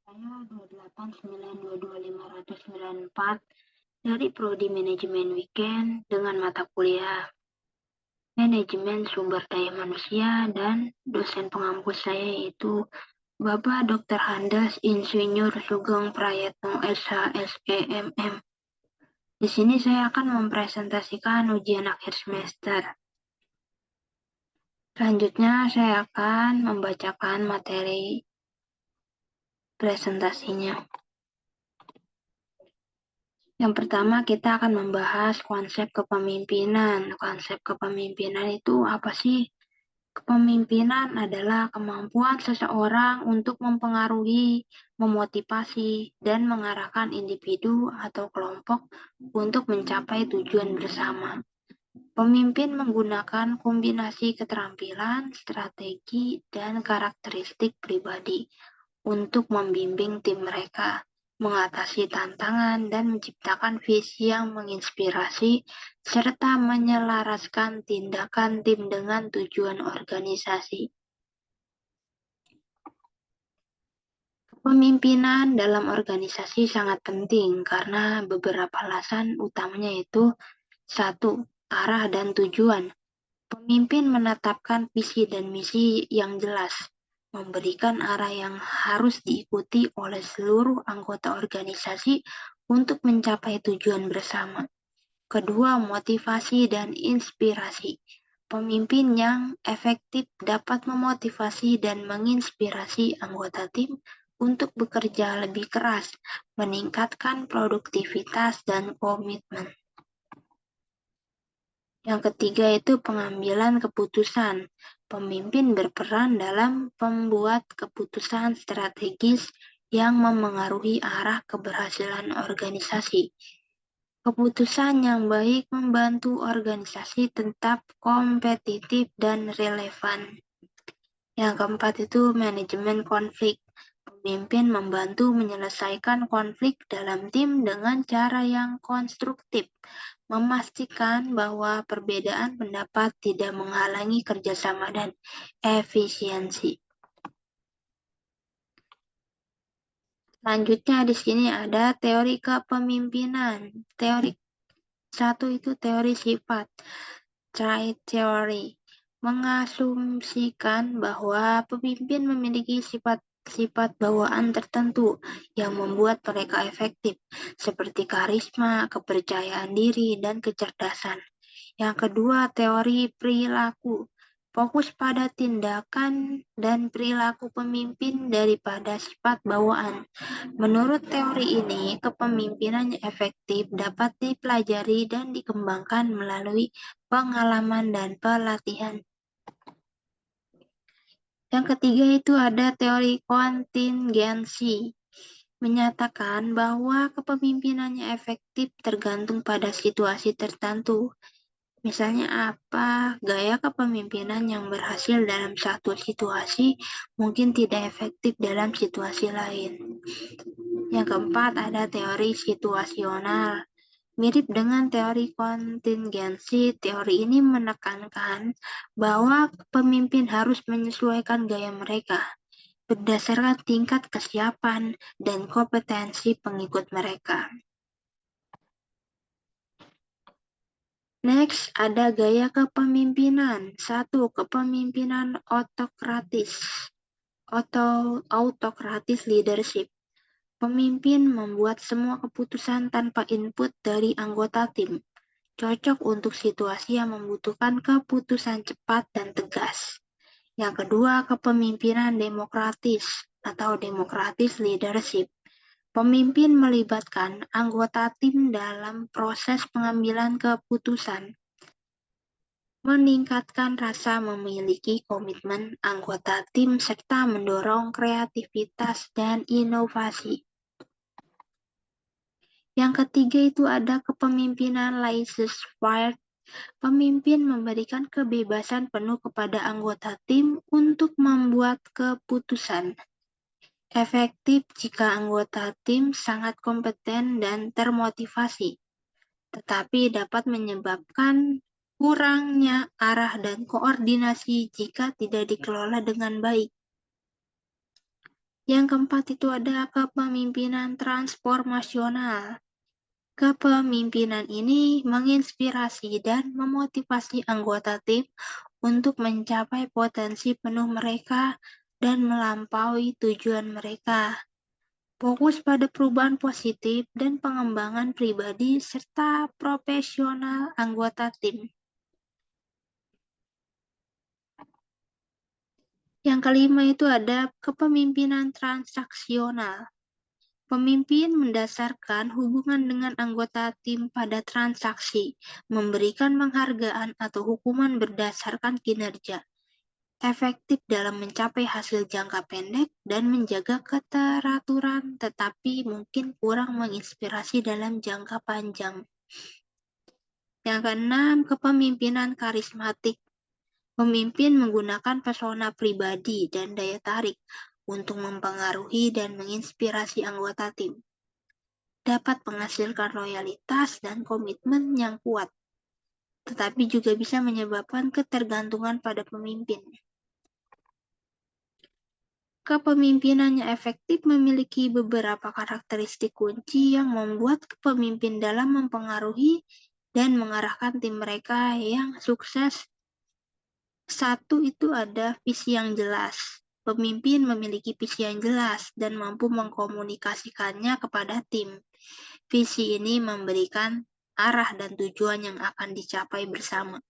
Saya 289229594 dari Prodi Manajemen Weekend dengan mata kuliah Manajemen Sumber Daya Manusia dan dosen pengampus saya yaitu Bapak Dr. Handas Insinyur Sugeng Prayetno SHSEMM. Di sini saya akan mempresentasikan ujian akhir semester. Selanjutnya saya akan membacakan materi presentasinya. Yang pertama kita akan membahas konsep kepemimpinan. Konsep kepemimpinan itu apa sih? Kepemimpinan adalah kemampuan seseorang untuk mempengaruhi, memotivasi, dan mengarahkan individu atau kelompok untuk mencapai tujuan bersama. Pemimpin menggunakan kombinasi keterampilan, strategi, dan karakteristik pribadi untuk membimbing tim mereka, mengatasi tantangan, dan menciptakan visi yang menginspirasi, serta menyelaraskan tindakan tim dengan tujuan organisasi. Kepemimpinan dalam organisasi sangat penting karena beberapa alasan utamanya yaitu satu, arah dan tujuan. Pemimpin menetapkan visi dan misi yang jelas, memberikan arah yang harus diikuti oleh seluruh anggota organisasi untuk mencapai tujuan bersama. Kedua, motivasi dan inspirasi. Pemimpin yang efektif dapat memotivasi dan menginspirasi anggota tim untuk bekerja lebih keras, meningkatkan produktivitas dan komitmen. Yang ketiga itu pengambilan keputusan. Pemimpin berperan dalam membuat keputusan strategis yang memengaruhi arah keberhasilan organisasi. Keputusan yang baik membantu organisasi tetap kompetitif dan relevan. Yang keempat itu manajemen konflik. Pemimpin membantu menyelesaikan konflik dalam tim dengan cara yang konstruktif, memastikan bahwa perbedaan pendapat tidak menghalangi kerjasama dan efisiensi. Selanjutnya di sini ada teori kepemimpinan. Teori satu itu teori sifat, trait theory, mengasumsikan bahwa pemimpin memiliki sifat bawaan tertentu yang membuat mereka efektif, seperti karisma, kepercayaan diri, dan kecerdasan. Yang kedua, teori perilaku. Fokus pada tindakan dan perilaku pemimpin daripada sifat bawaan. Menurut teori ini, kepemimpinan yang efektif dapat dipelajari dan dikembangkan melalui pengalaman dan pelatihan. Yang ketiga itu ada teori kontingensi, menyatakan bahwa kepemimpinannya efektif tergantung pada situasi tertentu. Misalnya apa, gaya kepemimpinan yang berhasil dalam satu situasi mungkin tidak efektif dalam situasi lain. Yang keempat ada teori situasional. Mirip dengan teori kontingensi, teori ini menekankan bahwa pemimpin harus menyesuaikan gaya mereka berdasarkan tingkat kesiapan dan kompetensi pengikut mereka. Next, ada gaya kepemimpinan. Satu, kepemimpinan autokratis atau autokratis leadership. Pemimpin membuat semua keputusan tanpa input dari anggota tim. Cocok untuk situasi yang membutuhkan keputusan cepat dan tegas. Yang kedua, kepemimpinan demokratis atau demokratis leadership. Pemimpin melibatkan anggota tim dalam proses pengambilan keputusan, meningkatkan rasa memiliki komitmen anggota tim serta mendorong kreativitas dan inovasi. Yang ketiga itu ada kepemimpinan laissez-faire. Pemimpin memberikan kebebasan penuh kepada anggota tim untuk membuat keputusan. Efektif jika anggota tim sangat kompeten dan termotivasi, tetapi dapat menyebabkan kurangnya arah dan koordinasi jika tidak dikelola dengan baik. Yang keempat itu ada kepemimpinan transformasional. Kepemimpinan ini menginspirasi dan memotivasi anggota tim untuk mencapai potensi penuh mereka dan melampaui tujuan mereka. Fokus pada perubahan positif dan pengembangan pribadi serta profesional anggota tim. Yang kelima itu ada kepemimpinan transaksional. Pemimpin mendasarkan hubungan dengan anggota tim pada transaksi, memberikan penghargaan atau hukuman berdasarkan kinerja, efektif dalam mencapai hasil jangka pendek, dan menjaga keteraturan tetapi mungkin kurang menginspirasi dalam jangka panjang. Yang keenam, kepemimpinan karismatik. Pemimpin menggunakan pesona pribadi dan daya tarik untuk mempengaruhi dan menginspirasi anggota tim. Dapat menghasilkan loyalitas dan komitmen yang kuat, tetapi juga bisa menyebabkan ketergantungan pada pemimpin. Kepemimpinannya efektif memiliki beberapa karakteristik kunci yang membuat pemimpin dalam mempengaruhi dan mengarahkan tim mereka yang sukses. Satu itu ada visi yang jelas. Pemimpin memiliki visi yang jelas dan mampu mengkomunikasikannya kepada tim. Visi ini memberikan arah dan tujuan yang akan dicapai bersama.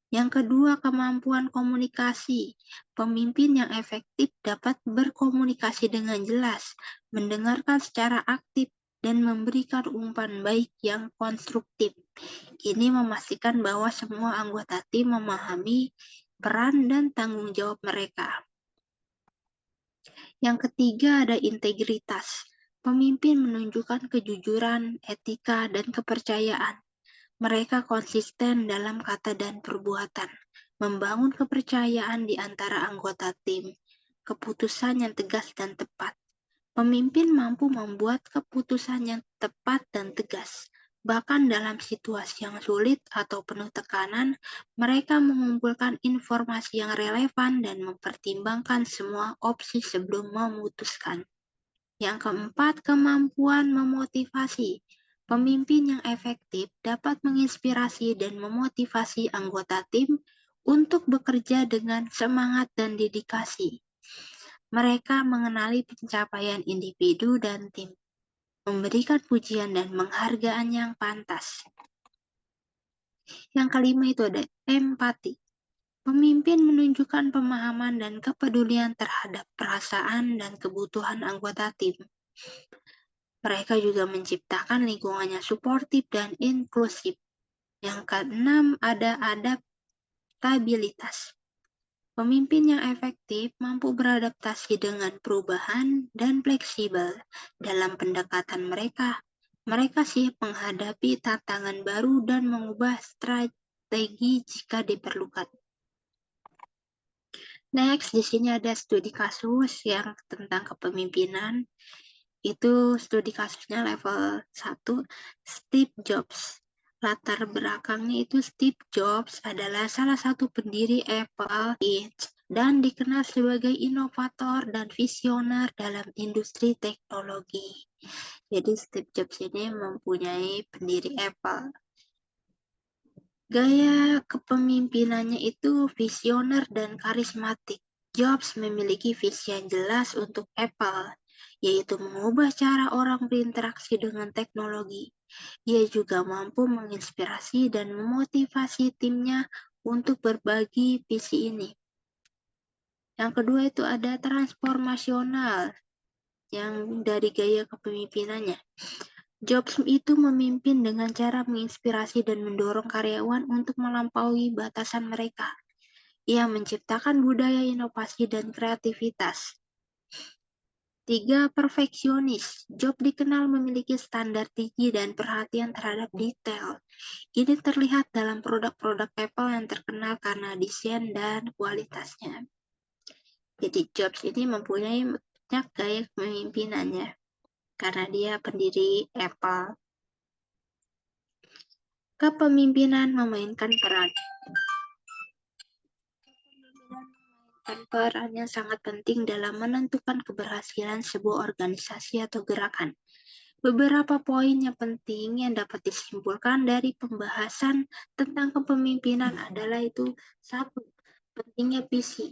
Yang kedua, kemampuan komunikasi. Pemimpin yang efektif dapat berkomunikasi dengan jelas, mendengarkan secara aktif, dan memberikan umpan baik yang konstruktif. Ini memastikan bahwa semua anggota tim memahami peran dan tanggung jawab mereka. Yang ketiga ada integritas. Pemimpin menunjukkan kejujuran, etika, dan kepercayaan. Mereka konsisten dalam kata dan perbuatan, membangun kepercayaan di antara anggota tim, keputusan yang tegas dan tepat. Pemimpin mampu membuat keputusan yang tepat dan tegas. Bahkan dalam situasi yang sulit atau penuh tekanan, mereka mengumpulkan informasi yang relevan dan mempertimbangkan semua opsi sebelum memutuskan. Yang keempat, kemampuan memotivasi. Pemimpin yang efektif dapat menginspirasi dan memotivasi anggota tim untuk bekerja dengan semangat dan dedikasi. Mereka mengenali pencapaian individu dan tim, memberikan pujian dan penghargaan yang pantas. Yang kelima itu ada empati. Pemimpin menunjukkan pemahaman dan kepedulian terhadap perasaan dan kebutuhan anggota tim. Mereka juga menciptakan lingkungan yang suportif dan inklusif. Yang keenam ada adaptabilitas. Pemimpin yang efektif mampu beradaptasi dengan perubahan dan fleksibel dalam pendekatan mereka. Mereka siap menghadapi tantangan baru dan mengubah strategi jika diperlukan. Next, di sini ada studi kasus yang tentang kepemimpinan. Itu studi kasusnya level 1, Steve Jobs. Latar belakangnya itu Steve Jobs adalah salah satu pendiri Apple Inc. dan dikenal sebagai inovator dan visioner dalam industri teknologi. Jadi Steve Jobs ini mempunyai pendiri Apple. Gaya kepemimpinannya itu visioner dan karismatik. Jobs memiliki visi yang jelas untuk Apple, yaitu mengubah cara orang berinteraksi dengan teknologi. Ia juga mampu menginspirasi dan memotivasi timnya untuk berbagi visi ini. Yang kedua itu ada transformasional, yang dari gaya kepemimpinannya. Jobs itu memimpin dengan cara menginspirasi dan mendorong karyawan untuk melampaui batasan mereka. Ia menciptakan budaya inovasi dan kreativitas. 3. Perfeksionis. Jobs dikenal memiliki standar tinggi dan perhatian terhadap detail. Ini terlihat dalam produk-produk Apple yang terkenal karena desain dan kualitasnya. Jadi Jobs ini mempunyai banyak gaya kepemimpinannya karena dia pendiri Apple. Kepemimpinan memainkan peran. memainkan peran yang sangat penting dalam menentukan keberhasilan sebuah organisasi atau gerakan. Beberapa poin yang penting yang dapat disimpulkan dari pembahasan tentang kepemimpinan adalah itu, satu, pentingnya visi.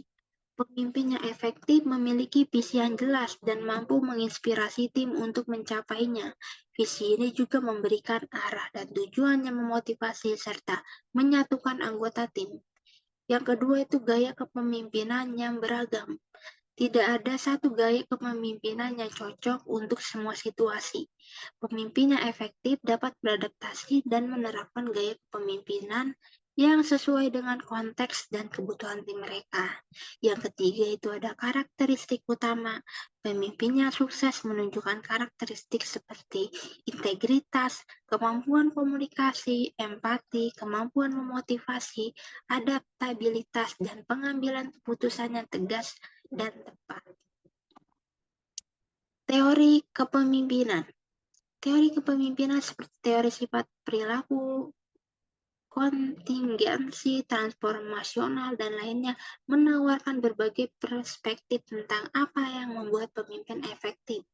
Pemimpin yang efektif memiliki visi yang jelas dan mampu menginspirasi tim untuk mencapainya. Visi ini juga memberikan arah dan tujuan yang memotivasi serta menyatukan anggota tim. Yang kedua itu gaya kepemimpinan yang beragam. Tidak ada satu gaya kepemimpinan yang cocok untuk semua situasi. Pemimpin yang efektif dapat beradaptasi dan menerapkan gaya kepemimpinan yang sesuai dengan konteks dan kebutuhan tim mereka. Yang ketiga itu ada karakteristik utama. Pemimpin yang sukses menunjukkan karakteristik seperti integritas, kemampuan komunikasi, empati, kemampuan memotivasi, adaptabilitas, dan pengambilan keputusan yang tegas dan tepat. Teori kepemimpinan. Teori kepemimpinan seperti teori sifat perilaku, kontingensi, transformasional, dan lainnya menawarkan berbagai perspektif tentang apa yang membuat pemimpin efektif.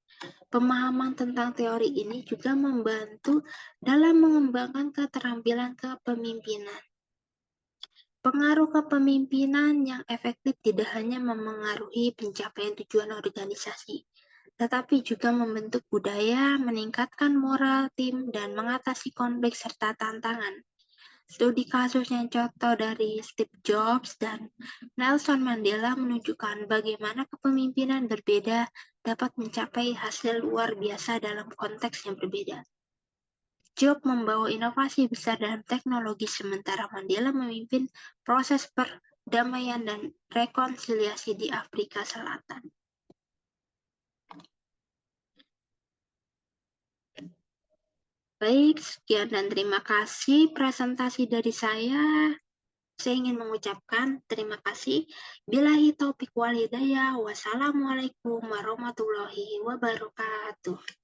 Pemahaman tentang teori ini juga membantu dalam mengembangkan keterampilan kepemimpinan. Pengaruh kepemimpinan yang efektif tidak hanya memengaruhi pencapaian tujuan organisasi, tetapi juga membentuk budaya, meningkatkan moral tim, dan mengatasi konflik serta tantangan. Studi kasus yang contoh dari Steve Jobs dan Nelson Mandela menunjukkan bagaimana kepemimpinan berbeda dapat mencapai hasil luar biasa dalam konteks yang berbeda. Jobs membawa inovasi besar dalam teknologi, sementara Mandela memimpin proses perdamaian dan rekonsiliasi di Afrika Selatan. Baik, sekian dan terima kasih presentasi dari saya. Saya ingin mengucapkan terima kasih. Billahi taufiq wal hidayah. Wassalamualaikum warahmatullahi wabarakatuh.